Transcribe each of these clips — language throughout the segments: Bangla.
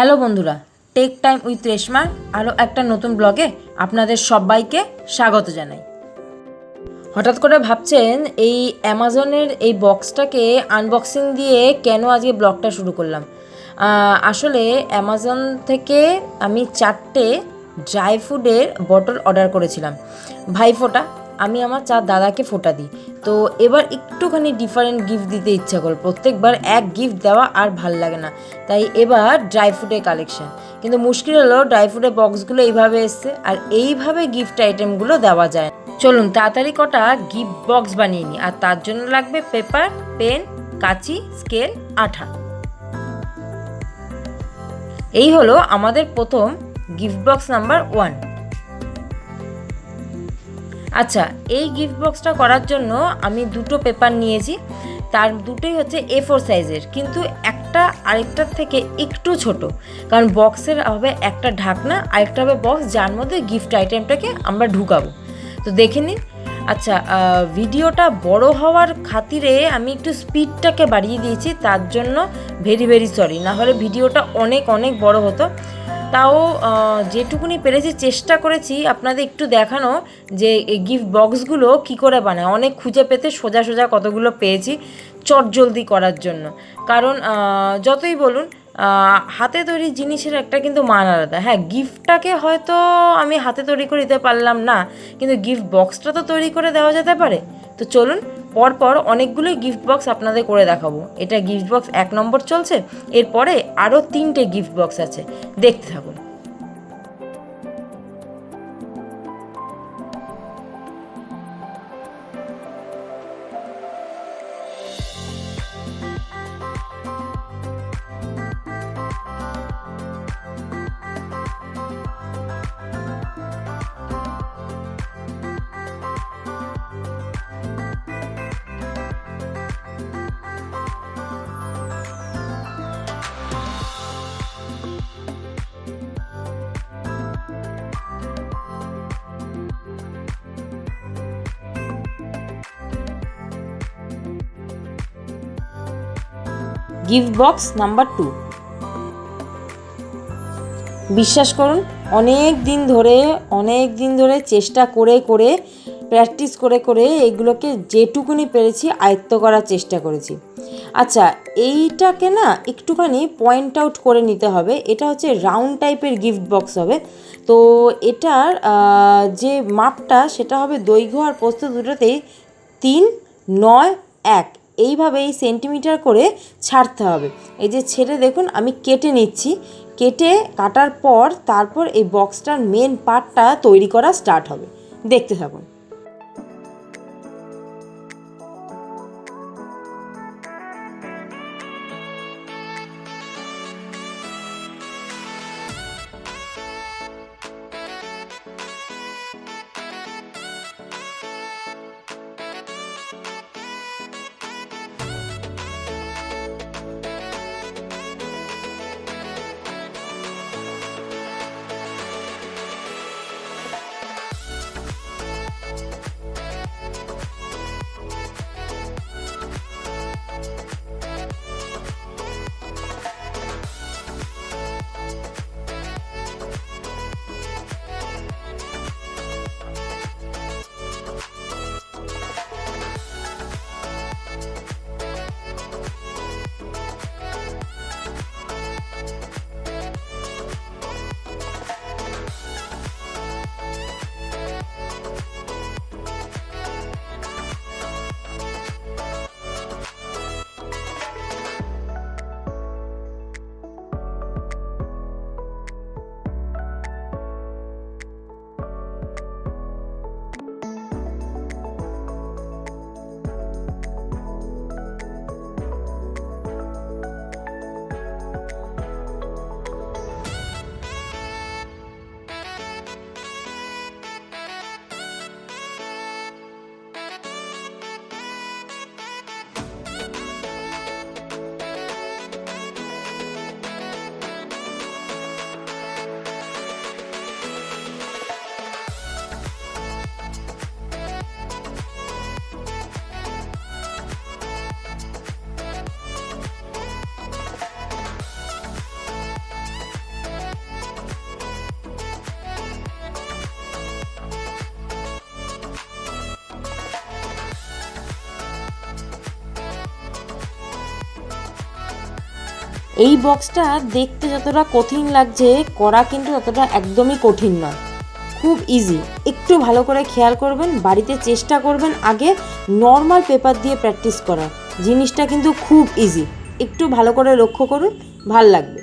হ্যালো বন্ধুরা, টেক টাইম উইথ রেশমার আরও একটা নতুন ব্লগে আপনাদের সবাইকে স্বাগত জানাই। হঠাৎ করে ভাবছেন এই অ্যামাজনের এই বক্সটাকে আনবক্সিং দিয়ে কেন আজকে ব্লগটা শুরু করলাম। আসলে অ্যামাজন থেকে আমি 4টে ড্রাই ফ্রুটের বটল অর্ডার করেছিলাম। ভাইফোঁটা, আমি আমার 4 দাদাকে ফোঁটা দিই, তো এবার একটুখানি ডিফারেন্ট গিফট দিতে ইচ্ছা করল। প্রত্যেকবার এক গিফট দেওয়া আর ভাল লাগে না, তাই এবার ড্রাই ফ্রুটের কালেকশান। কিন্তু মুশকিল হলো ড্রাই ফ্রুটের বক্সগুলো এইভাবে এসছে, আর এইভাবে গিফট আইটেমগুলো দেওয়া যায়। চলুন তাড়াতাড়ি কটা গিফট বক্স বানিয়ে নিই, আর তার জন্য লাগবে পেপার, পেন, কাঁচি, স্কেল, আঠা। এই হলো আমাদের প্রথম গিফট বক্স নাম্বার 1। আচ্ছা, এই গিফট বক্সটা করার জন্য আমি 2টো পেপার নিয়েছি। তার দুটোই হচ্ছে A4 সাইজের, কিন্তু একটা আরেকটার থেকে একটু ছোট, কারণ বক্সের হবে একটা ঢাকনা, আরেকটা হবে বক্স যার মধ্যে গিফট আইটেমটাকে আমরা ঢুকাবো। তো দেখে নিন। আচ্ছা, ভিডিওটা বড় হওয়ার খাতিরে আমি একটু স্পিডটাকে বাড়িয়ে দিয়েছি, তার জন্য ভেরি ভেরি সরি, না হলে ভিডিওটা অনেক অনেক বড় হতো। তাও যেটুকুনি পেরেছি চেষ্টা করেছি আপনাদের একটু দেখানো যে এই গিফট বক্সগুলো কী করে বানায়। অনেক খুঁজে পেতে সোজা সোজা কতগুলো পেয়েছি চটজলদি করার জন্য। কারণ যতই বলুন, হাতে তৈরি জিনিসের একটা কিন্তু মান আলাদা। হ্যাঁ, গিফটটাকে হয়তো আমি হাতে তৈরি করে দিতে পারলাম না, কিন্তু গিফট বক্সটা তো তৈরি করে দেওয়া যেতে পারে। তো চলুন পরপর অনেকগুলোই গিফট বক্স আপনাদের করে দেখাবো। এটা গিফট বক্স 1 নম্বর চলছে, এরপরে আরও 3টে গিফট বক্স আছে, দেখতে থাকুন। Gift box number 2। বিশ্বাস করুন, অনেক দিন ধরে চেষ্টা করে প্র্যাকটিস করে এগুলোকে যেটুকুনি পেরেছি আয়ত্ত করার চেষ্টা করেছি। আচ্ছা, এইটাকে না একটুখানি পয়েন্ট আউট করে নিতে হবে। এটা হচ্ছে রাউন্ড টাইপের গিফট বক্স হবে। তো এটার যে মাপটা সেটা হবে দৈর্ঘ্য আর প্রস্থ দুটোতেই 3, 9, 1 এইভাবে এই সেন্টিমিটার করে ছাড়তে হবে। এই যে ছেড়ে দেখুন, আমি কেটে নিচ্ছি। কাটার পর তারপর এই বক্সটার মেন পার্টটা তৈরি করা স্টার্ট হবে। দেখতে থাকুন। এই বক্সটা দেখতে যতটা কঠিন লাগছে, করা কিন্তু ততটা একদমই কঠিন নয়, খুব ইজি। একটু ভালো করে খেয়াল করবেন, বাড়িতে চেষ্টা করবেন আগে নর্মাল পেপার দিয়ে প্র্যাকটিস করার। জিনিসটা কিন্তু খুব ইজি, একটু ভালো করে লক্ষ্য করুন, ভাল লাগবে।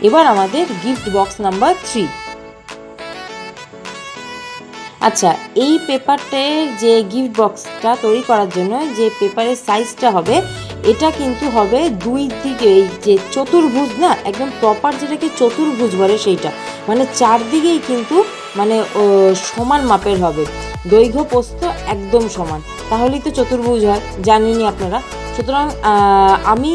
এবার আমাদের গিফট বক্স নাম্বার 3। আচ্ছা, এই পেপারটে যে গিফট বক্সটা তৈরি করার জন্য যে পেপারের সাইজটা হবে, এটা কিন্তু হবে দুই দিকে, এই যে চতুর্ভুজ না, একদম প্রপার যেটাকে চতুর্ভুজ বলে সেইটা, মানে চারদিকেই কিন্তু মানে সমান মাপের হবে, দৈর্ঘ্য প্রস্থ একদম সমান, তাহলেই তো চতুর্ভুজ হয়, জানেনই আপনারা। সুতরাং আমি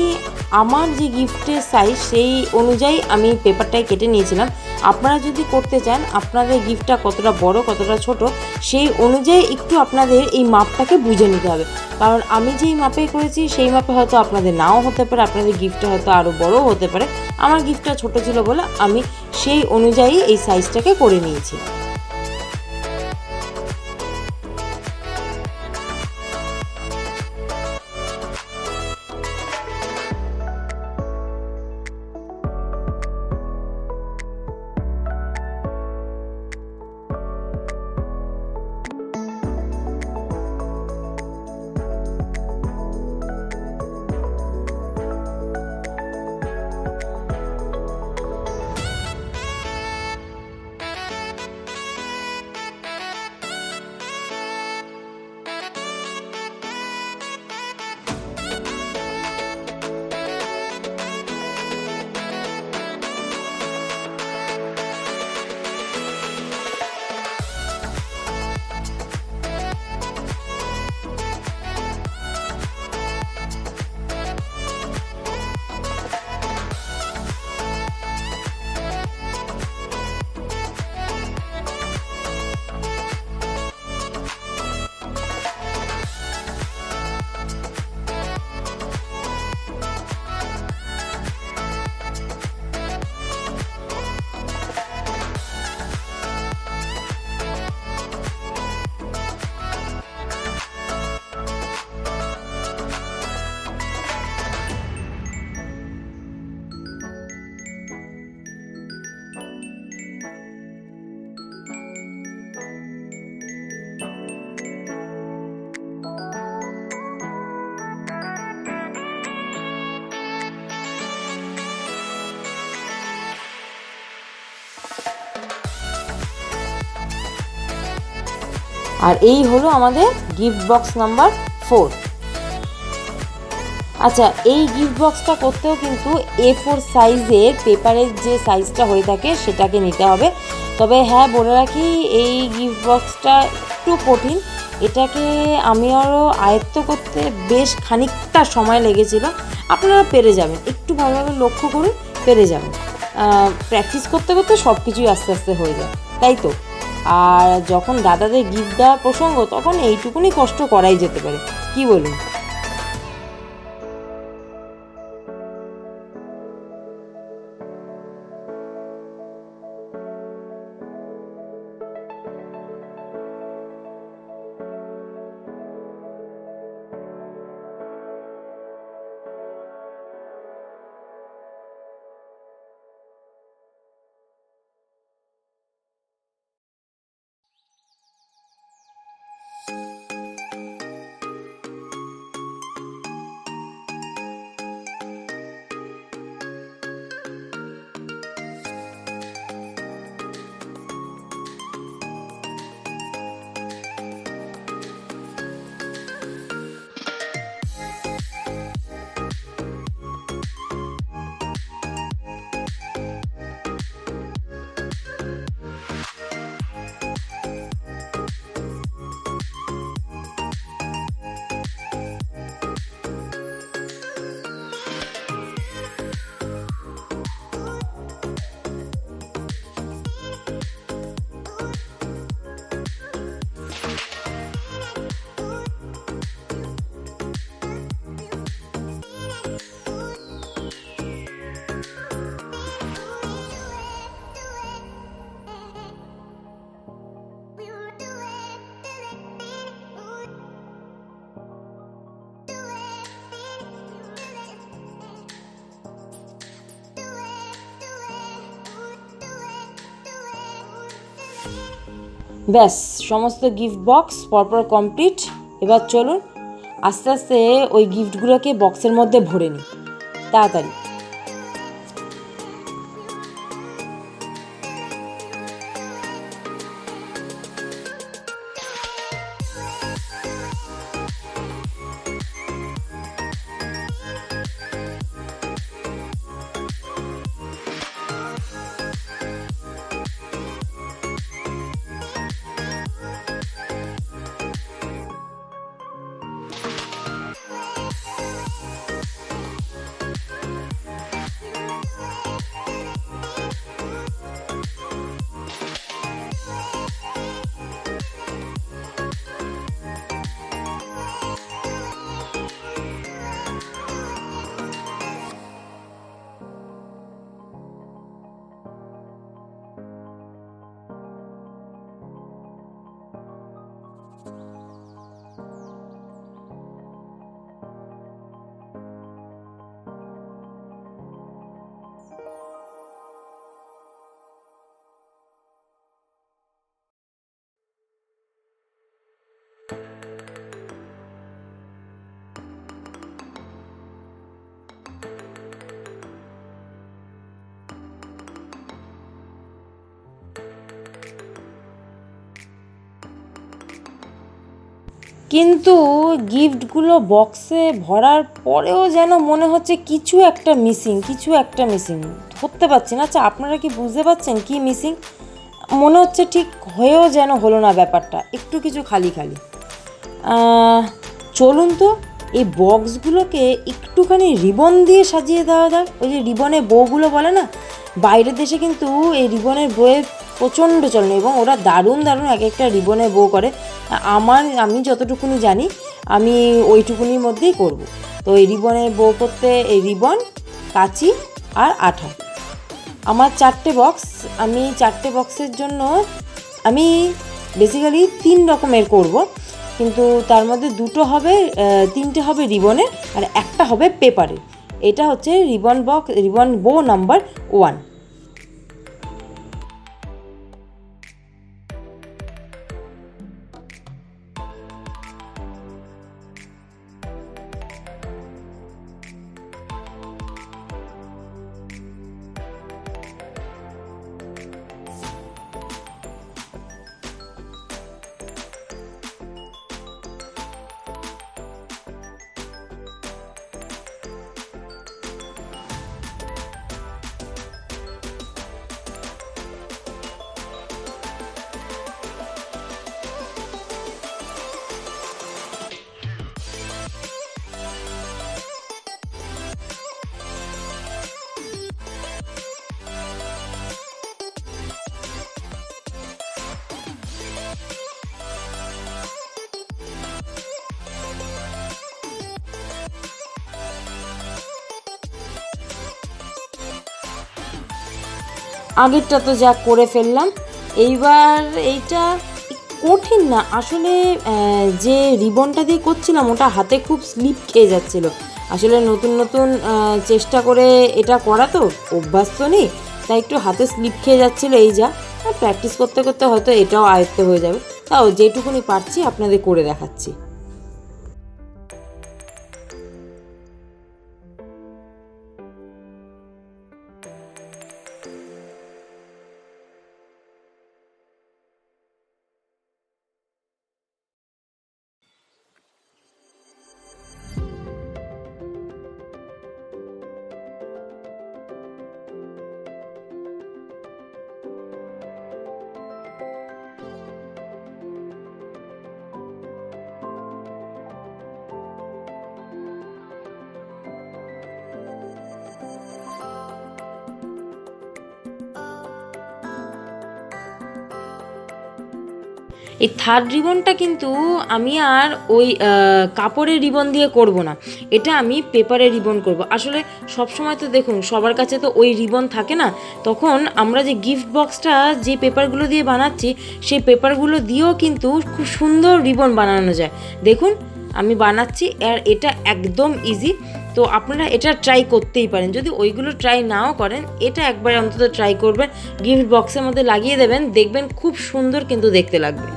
আমার যে গিফটের সাইজ সেই অনুযায়ী আমি পেপারটাই কেটে নিয়েছিলাম। আপনারা যদি করতে চান, আপনাদের গিফটটা কতটা বড় কতটা ছোট সেই অনুযায়ী একটু আপনাদের এই মাপটাকে বুঝে নিতে হবে, কারণ আমি যেই মাপে করেছি সেই মাপে হয়তো আপনাদের নাও হতে পারে, আপনাদের গিফটটা হয়তো আরও বড়ও হতে পারে। আমার গিফটটা ছোট ছিল বলে আমি সেই অনুযায়ী এই সাইজটাকে করে নিয়েছি। আর এই হলো আমাদের গিফট বক্স নাম্বার 4। আচ্ছা, এই গিফট বক্সটা করতেও কিন্তু A4 সাইজের পেপারের যে সাইজটা হয়ে থাকে সেটাকে নিতে হবে। তবে হ্যাঁ, বলে রাখি, এই গিফট বক্সটা একটু কঠিন, এটাকে আমি আরও আয়ত্ত করতে বেশ খানিকটা সময় লেগেছিল। আপনারা পেরে যাবেন, একটু ভালোভাবে লক্ষ্য করুন, পেরে যাবেন। প্র্যাকটিস করতে করতে সব কিছুই আস্তে আস্তে হয়ে যায়, তাই তো। আর যখন দাদাদের গিফট দেওয়ার প্রসঙ্গ তখন এইটুকুনি কষ্ট করাই যেতে পারে, কি বলুন? ব্যাস, সমস্ত গিফট বক্স পরপর কমপ্লিট। এবার চলুন আস্তে আস্তে ওই গিফটগুলোকে বক্সের মধ্যে ভরে নিই তাড়াতাড়ি। কিন্তু গিফটগুলো বক্সে ভরার পরেও যেন মনে হচ্ছে কিছু একটা মিসিং ধরতে পারছি না। আচ্ছা, আপনারা কি বুঝতে পারছেন কি মিসিং? মনে হচ্ছে ঠিক হয়েও যেন হলো না ব্যাপারটা, একটু কিছু খালি খালি। চলুন তো এই বক্সগুলোকে একটুখানি রিবন দিয়ে সাজিয়ে দেওয়া যাক। ওই যে রিবনের বউগুলো বলে না, বাইরের দেশে কিন্তু এই রিবনের বউয়ের প্রচণ্ড চলন এবং ওরা দারুণ দারুণ এক একটা রিবনের বউ করে। আমি যতটুকুনি জানি আমি ওইটুকুনির মধ্যেই করব। তো এই রিবনের বউ করতে এই রিবন, কাঁচি আর আঠা। আমার 4টে বক্স, আমি 4টে বক্সের জন্য আমি বেসিক্যালি 3 রকমের করব, কিন্তু তার মধ্যে 3টে হবে রিবনের আর একটা হবে পেপারের। এটা হচ্ছে রিবন বো নাম্বার 1। আগেরটা তো যা করে ফেললাম, এইবার এইটা কঠিন না আসলে, যে রিবনটা দিয়ে করছিলাম ওটা হাতে খুব স্লিপ খেয়ে যাচ্ছিল। আসলে নতুন নতুন চেষ্টা করে এটা করা তো, অভ্যাস তো নেই, তাই একটু হাতে স্লিপ খেয়ে যাচ্ছিলো। এই যা প্র্যাকটিস করতে করতে হয়তো এটাও আয়ত্ত হয়ে যাবে। তাও যেটুকুনি পারছি আপনাদের করে দেখাচ্ছি। এই থার্ড রিবনটা কিন্তু আমি আর ওই কাপড়ের রিবন দিয়ে করব না, এটা আমি পেপারের রিবন করব। আসলে সব সময় তো দেখুন সবার কাছে তো ওই রিবন থাকে না, তখন আমরা যে গিফট বক্সটা যে পেপারগুলো দিয়ে বানাচ্ছি সেই পেপারগুলো দিয়েও কিন্তু খুব সুন্দর রিবন বানানো যায়। দেখুন আমি বানাচ্ছি, আর এটা একদম ইজি। তো আপনারা এটা ট্রাই করতেই পারেন, যদি ওইগুলো ট্রাই নাও করেন এটা একবার অন্তত ট্রাই করবেন, গিফট বক্সের মধ্যে লাগিয়ে দেবেন, দেখবেন খুব সুন্দর কিন্তু দেখতে লাগবে।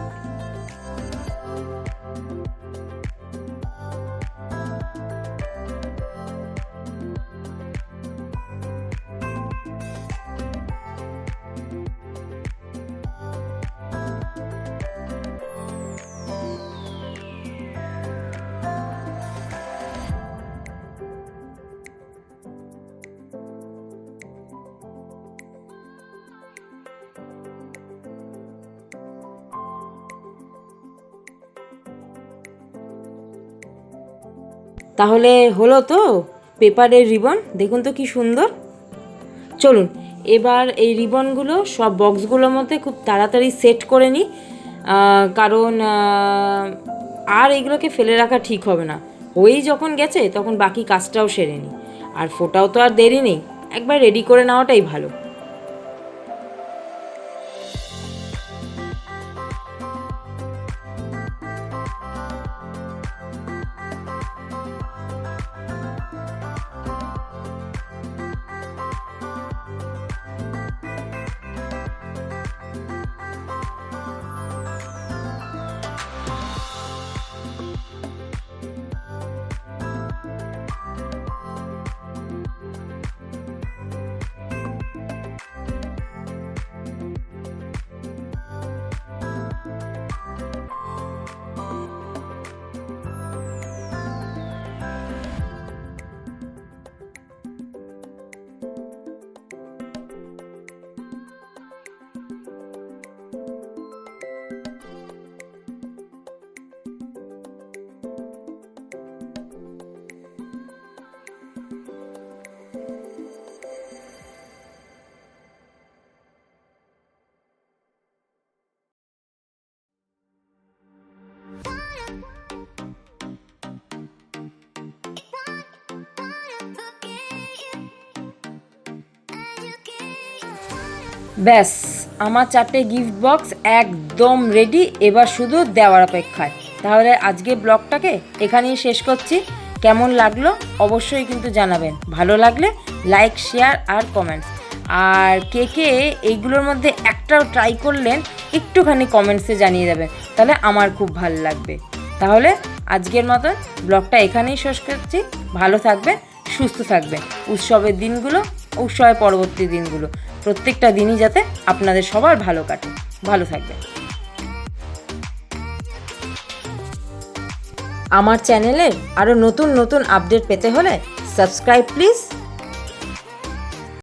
তাহলে হলো তো পেপারের রিবন, দেখুন তো কি সুন্দর। চলুন এবার এই রিবনগুলো সব বক্সগুলোর মধ্যে খুব তাড়াতাড়ি সেট করে নিই, কারণ আর এগুলোকে ফেলে রাখা ঠিক হবে না। হয়েই যখন গেছে তখন বাকি কাজটাও সেরে নিই, আর ফোটাও তো আর দেরি নেই, একবার রেডি করে নেওয়াটাই ভালো। ব্যাস আমার 4টে গিফট বক্স একদম রেডি, এবার শুধু দেওয়ার অপেক্ষায়। তাহলে আজকে ব্লগটাকে এখানেই শেষ করছি। কেমন লাগলো অবশ্যই কিন্তু জানাবেন, ভালো লাগলে লাইক শেয়ার আর কমেন্টস। আর কে কে এইগুলোর মধ্যে একটাও ট্রাই করলেন একটুখানি কমেন্টসে জানিয়ে দেবেন, তাহলে আমার খুব ভালো লাগবে। তাহলে আজকের মতন ব্লগটা এখানেই শেষ করছি। ভালো থাকবেন, সুস্থ থাকবেন। উৎসবের দিনগুলো, উৎসবের পরবর্তী দিনগুলো, প্রত্যেকটা দিনই যাতে আপনাদের সবার ভালো কাটে। ভালো থাকবেন। আমার চ্যানেলের আরও নতুন নতুন আপডেট পেতে হলে সাবস্ক্রাইব প্লিজ।